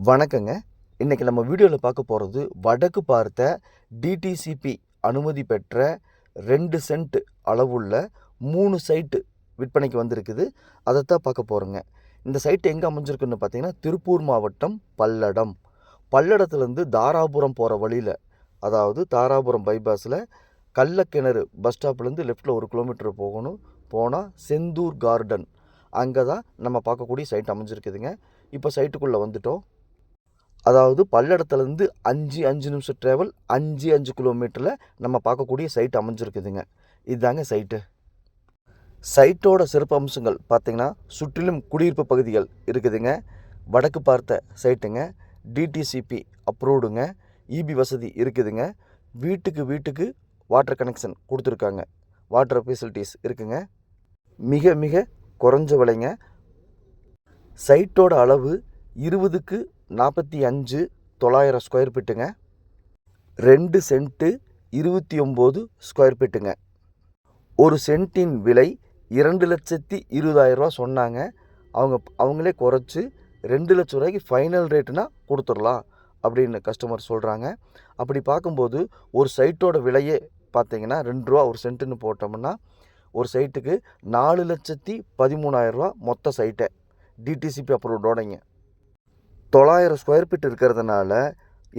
வணக்கங்க. இன்னைக்கு நம்ம வீடியோவில் பார்க்க போகிறது வடக்கு பார்த்த டிடிசிபி அனுமதி பெற்ற 2 சென்ட் அளவுள்ள 3 சைட்டு விற்பனைக்கு வந்திருக்குது. அதைத்தான் பார்க்க போகிறோங்க. இந்த சைட்டு எங்கே அமைஞ்சிருக்குன்னு பார்த்தீங்கன்னா திருப்பூர் மாவட்டம் பல்லடம். பல்லடத்துலேருந்து தாராபுரம் போகிற வழியில், அதாவது தாராபுரம் பைபாஸில் கள்ளக்கிணறு பஸ் ஸ்டாப்லேருந்து லெஃப்ட்டில் 1 கிலோமீட்டர் போகணும். போனால் செந்தூர் கார்டன், அங்கே தான் நம்ம பார்க்கக்கூடிய சைட் அமைஞ்சிருக்குதுங்க. இப்போ சைட்டுக்குள்ளே வந்துட்டோம். அதாவது பல்லடத்துலேருந்து 5 நிமிஷம் ட்ராவல், 5 கிலோமீட்டரில் நம்ம பார்க்கக்கூடிய சைட் அமைஞ்சிருக்குதுங்க. இதுதாங்க சைட்டு. சைட்டோட சிறப்பு அம்சங்கள் பார்த்திங்கன்னா சுற்றிலும் குடியிருப்பு பகுதிகள் இருக்குதுங்க. வடக்கு பார்த்த சைட்டுங்க. டிடிசிபி அப்ரூவ்டுங்க. இபி வசதி இருக்குதுங்க. வீட்டுக்கு வாட்டர் கனெக்ஷன் கொடுத்துருக்காங்க. வாட்டர் ஃபெசிலிட்டிஸ் இருக்குங்க. மிக மிக குறைஞ்ச விலைங்க. சைட்டோட அளவு 20க்கு 45 900 ஸ்கொயர் ஃபீட்டுங்க. 2 சென்ட்டு 29 ஸ்கொயர் ஃபீட்டுங்க. ஒரு சென்ட்டின் விலை 2,20,000 சொன்னாங்க. அவங்களே குறைச்சி 2 லட்ச ரூபாய்க்கு ஃபைனல் ரேட்டுனா கொடுத்துடலாம் அப்படின்னு கஸ்டமர் சொல்கிறாங்க. அப்படி பார்க்கும்போது ஒரு சைட்டோட விலையே பார்த்தீங்கன்னா 2 ரூபா ஒரு சென்ட்டுன்னு போட்டோம்னா ஒரு சைட்டுக்கு 4,13,000 மொத்த சைட்டை டிடிசிபி அப்ரூவ்டோடைங்க. 900 ஸ்கொயர் ஃபீட் இருக்கிறதுனால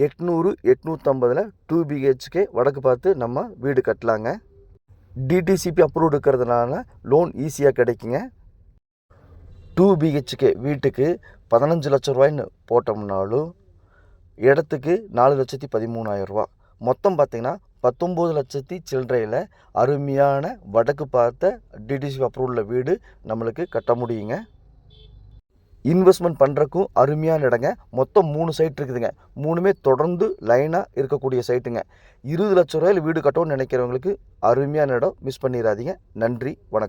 800 850 2 பிஹெச்கே வடக்கு பார்த்து நம்ம வீடு கட்டலாங்க. டிடிசிபி அப்ரூவ்டு இருக்கிறதுனால லோன் ஈஸியாக கிடைக்குங்க. 2 பிஹெச்கே வீட்டுக்கு 15 லட்ச ரூபாய்ன்னு போட்டோம்னாலும் இடத்துக்கு 4,13,000. மொத்தம் பார்த்திங்கன்னா 19 லட்சத்தி சில்லறையில் அருமையான வடக்கு பார்த்த டிடிசிபி அப்ரூவ்டில் வீடு நம்மளுக்கு கட்ட முடியுங்க. இன்வெஸ்ட்மெண்ட் பண்ணுறக்கும் அருமையான இடங்க. மொத்தம் 3 சைட் இருக்குதுங்க. 3மே தொடர்ந்து லைனாக இருக்கக்கூடிய சைட்டுங்க. 20 லட்ச ரூபாயில் வீடு கட்டணும்னு நினைக்கிறவங்களுக்கு அருமையான இடம். மிஸ் பண்ணிடாதீங்க. நன்றி, வணக்கம்.